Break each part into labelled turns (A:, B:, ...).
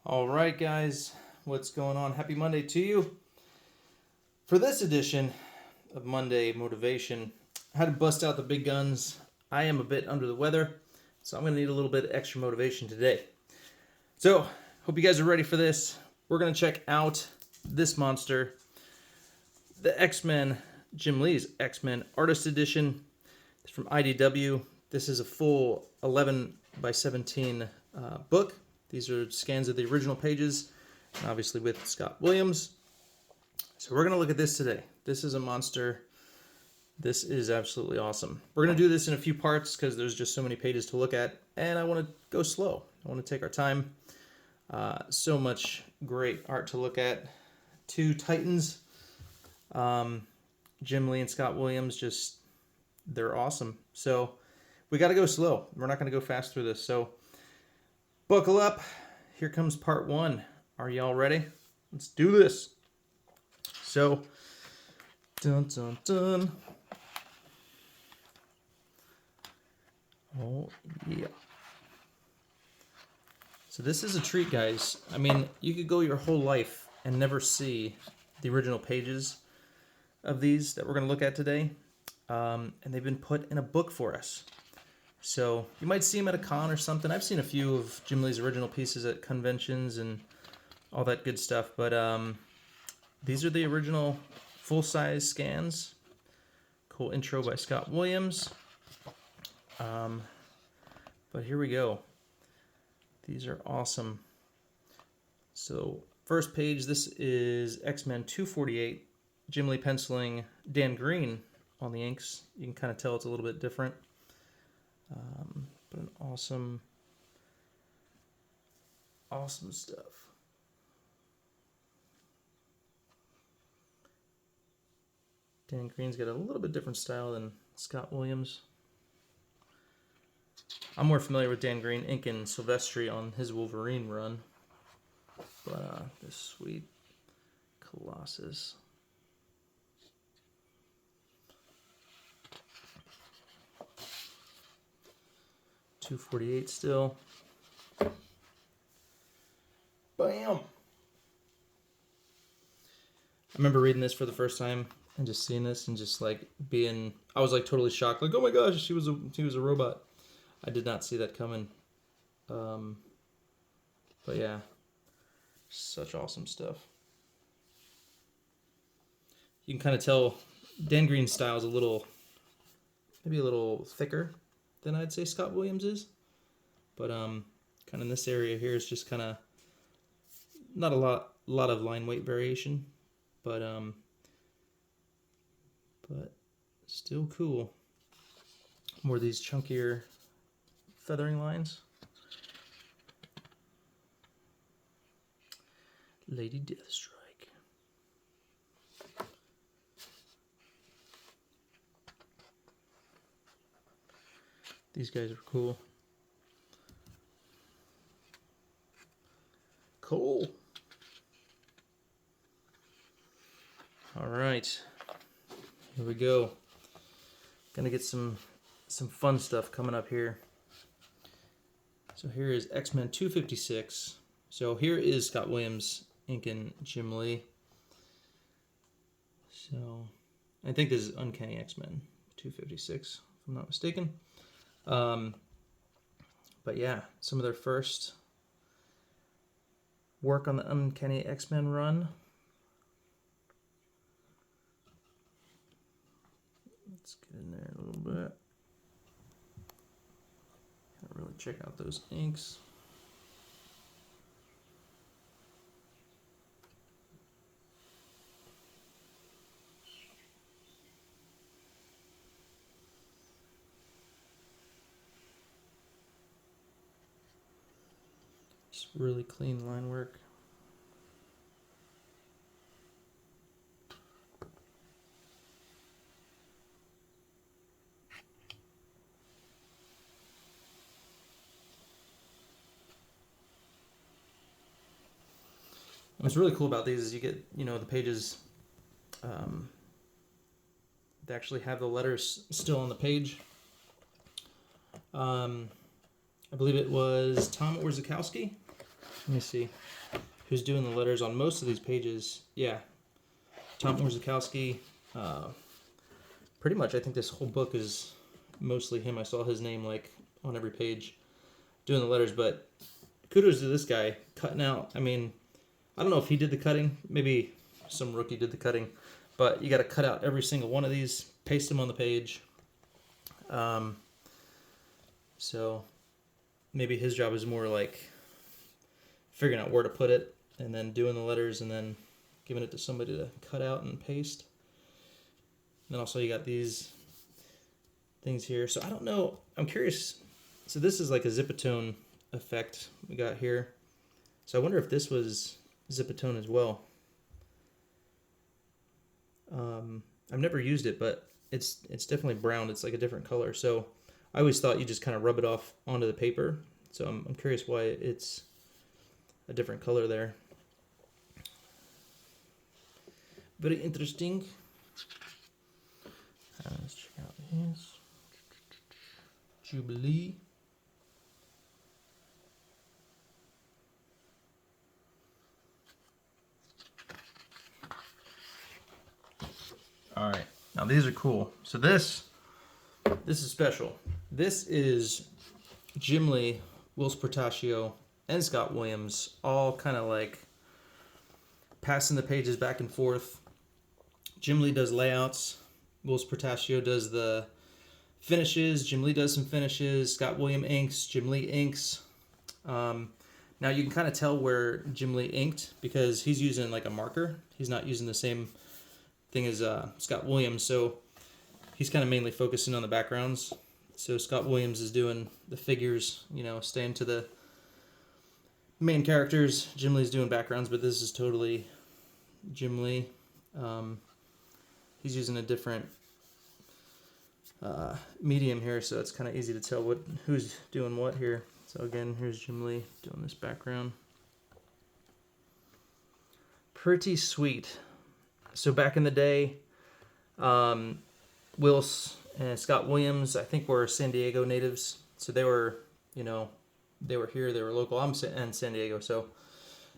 A: All right, guys, what's going on? Happy Monday to you. For this edition of Monday Motivation, I had to bust out the big guns. I am a bit under the weather, so I'm going to need a little bit of extra motivation today. So, hope you guys are ready for this. We're going to check out this monster, the X-Men, Jim Lee's X-Men Artist Edition. It's from IDW. This is a full 11 by 17 book. These are scans of the original pages, and obviously with Scott Williams. So we're going to look at this today. This is a monster. This is absolutely awesome. We're going to do this in a few parts because there's just so many pages to look at, and I want to go slow. I want to take our time. So much great art to look at. Two titans, Jim Lee and Scott Williams, they're awesome. So we got to go slow. We're not going to go fast through this. So buckle up. Here comes part one. Are y'all ready? Let's do this. So, dun dun dun. Oh, yeah. So this is a treat, guys. I mean, you could go your whole life and never see the original pages of these that we're going to look at today. And they've been put in a book for us. So you might see them at a con or something. I've seen a few of Jim Lee's original pieces at conventions and all that good stuff. But these are the original full-size scans. Cool intro by Scott Williams. But here we go. These are awesome. So first page, this is X-Men 248. Jim Lee penciling, Dan Green on the inks. You can kind of tell it's a little bit different. But an awesome stuff. Dan Green's got a little bit different style than Scott Williams. I'm more familiar with Dan Green inking Silvestri on his Wolverine run. But this sweet Colossus. .248 still. Bam! I remember reading this for the first time and just seeing this and just like being, I was like totally shocked. Like, oh my gosh, she was a robot. I did not see that coming. But yeah, such awesome stuff. You can kind of tell Dan Green's style is maybe a little thicker than I'd say Scott Williams is. But kind of in this area here is just kind of not a lot of line weight variation, but still cool. More of these chunkier feathering lines. Lady Deathstrike. These guys are cool. Cool. All right. Here we go. Gonna get some fun stuff coming up here. So here is X-Men 256. So here is Scott Williams inking Jim Lee. So I think this is Uncanny X-Men 256, if I'm not mistaken. But yeah, some of their first work on the Uncanny X-Men run. Let's get in there a little bit. Gotta really check out those inks. Really clean line work. What's really cool about these is you get, the pages, they actually have the letters still on the page. I believe it was Tom Orzechowski Let me see who's doing the letters on most of these pages. Yeah, Tom Orzechowski. Pretty much, I think this whole book is mostly him. I saw his name like on every page doing the letters, but kudos to this guy cutting out. I mean, I don't know if he did the cutting. Maybe some rookie did the cutting, but you got to cut out every single one of these, paste them on the page. So maybe his job is more like figuring out where to put it and then doing the letters and then giving it to somebody to cut out and paste. And then also you got these things here. So I don't know. I'm curious. So this is like a Zipatone effect we got here. So I wonder if this was Zipatone as well. I've never used it, but it's definitely brown. It's like a different color. So I always thought you just kind of rub it off onto the paper. So I'm curious why it's a different color there. Very interesting. Let's check out his Jubilee. All right, now these are cool. So this is special. This is Jim Lee, Whilce Portacio, and Scott Williams, all kind of like passing the pages back and forth. Jim Lee does layouts. Whilce Portacio does the finishes. Jim Lee does some finishes. Scott Williams inks. Jim Lee inks. Now you can kind of tell where Jim Lee inked because he's using like a marker. He's not using the same thing as Scott Williams, so he's kind of mainly focusing on the backgrounds. So Scott Williams is doing the figures, you know, staying to the main characters. Jim Lee's doing backgrounds, but this is totally Jim Lee. He's using a different medium here, so it's kind of easy to tell who's doing what here. So again, here's Jim Lee doing this background. Pretty sweet. So back in the day, Whilce and Scott Williams, I think, were San Diego natives. So they were, you know, they were here, they were local. I'm in San Diego, so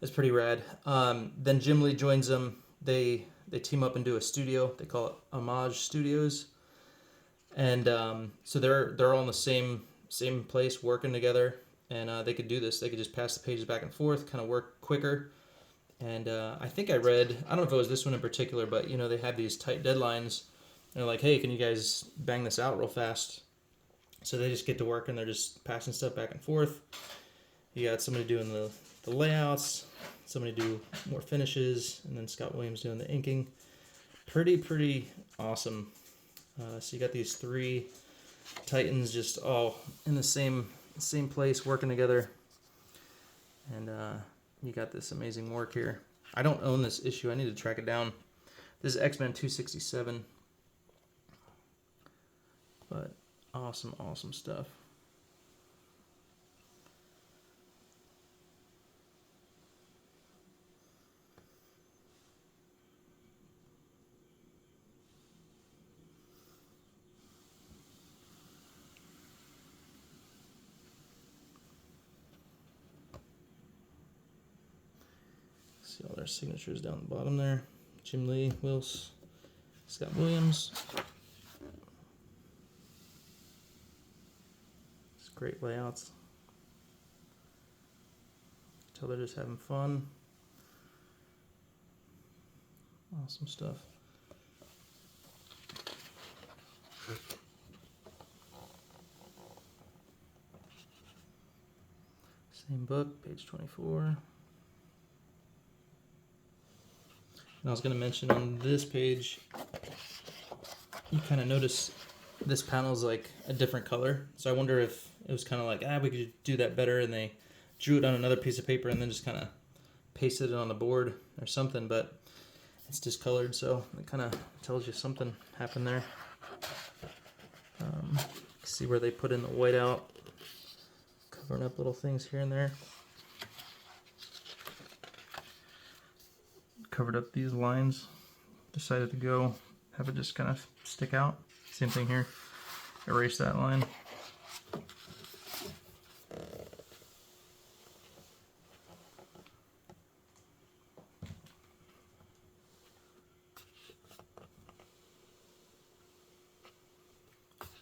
A: it's pretty rad. Then Jim Lee joins them. They team up and do a studio. They call it Homage Studios. And so they're all in the same place working together. And they could do this. They could just pass the pages back and forth, kind of work quicker. And I think I read, I don't know if it was this one in particular, but, you know, they have these tight deadlines. And they're like, hey, can you guys bang this out real fast? So they just get to work and they're just passing stuff back and forth. You got somebody doing the layouts, somebody do more finishes, and then Scott Williams doing the inking. Pretty awesome. So you got these three titans just all in the same place working together. And you got this amazing work here. I don't own this issue. I need to track it down. This is X-Men 267. But awesome stuff. See all their signatures down the bottom there. Jim Lee, Whilce, Scott Williams. It's great layouts. Tell they're just having fun. Awesome stuff. Same book, page 24. And I was going to mention on this page, you kind of notice this panel is like a different color. So I wonder if it was kind of like, we could do that better, and they drew it on another piece of paper and then just kind of pasted it on the board or something, but it's discolored, so it kind of tells you something happened there. See where they put in the whiteout, covering up little things here and there. Covered up these lines, decided to have it just kind of stick out. Same thing here, erase that line.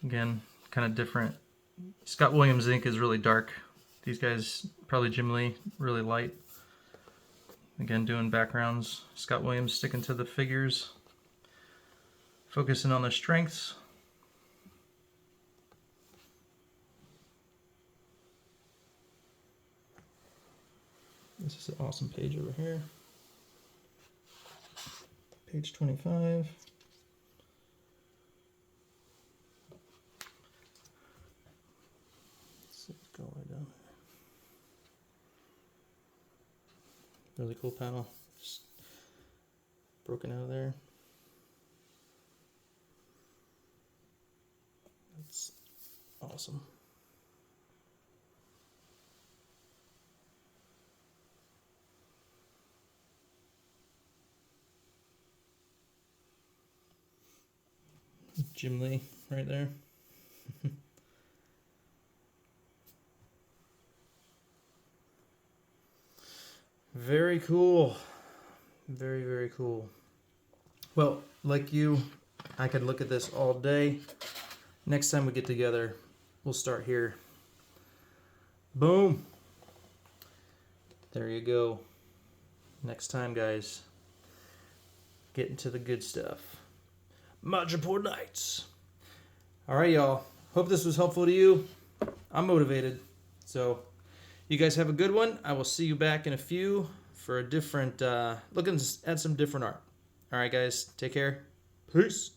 A: Again, kind of different. Scott Williams' ink is really dark. These guys, probably Jim Lee, really light. Again, doing backgrounds. Scott Williams sticking to the figures, focusing on the strengths. This is an awesome page over here. Page 25. Let's go right down there. Really cool panel. Just broken out of there. That's awesome. Jim Lee right there. Very cool. Very, very cool. Well, like you, I could look at this all day. Next time we get together, we'll start here. Boom. There you go. Next time, guys. Get into the good stuff. Madripoor Nights. All right, y'all. Hope this was helpful to you. I'm motivated. So, you guys have a good one. I will see you back in a few for a different, looking at some different art. All right, guys. Take care. Peace.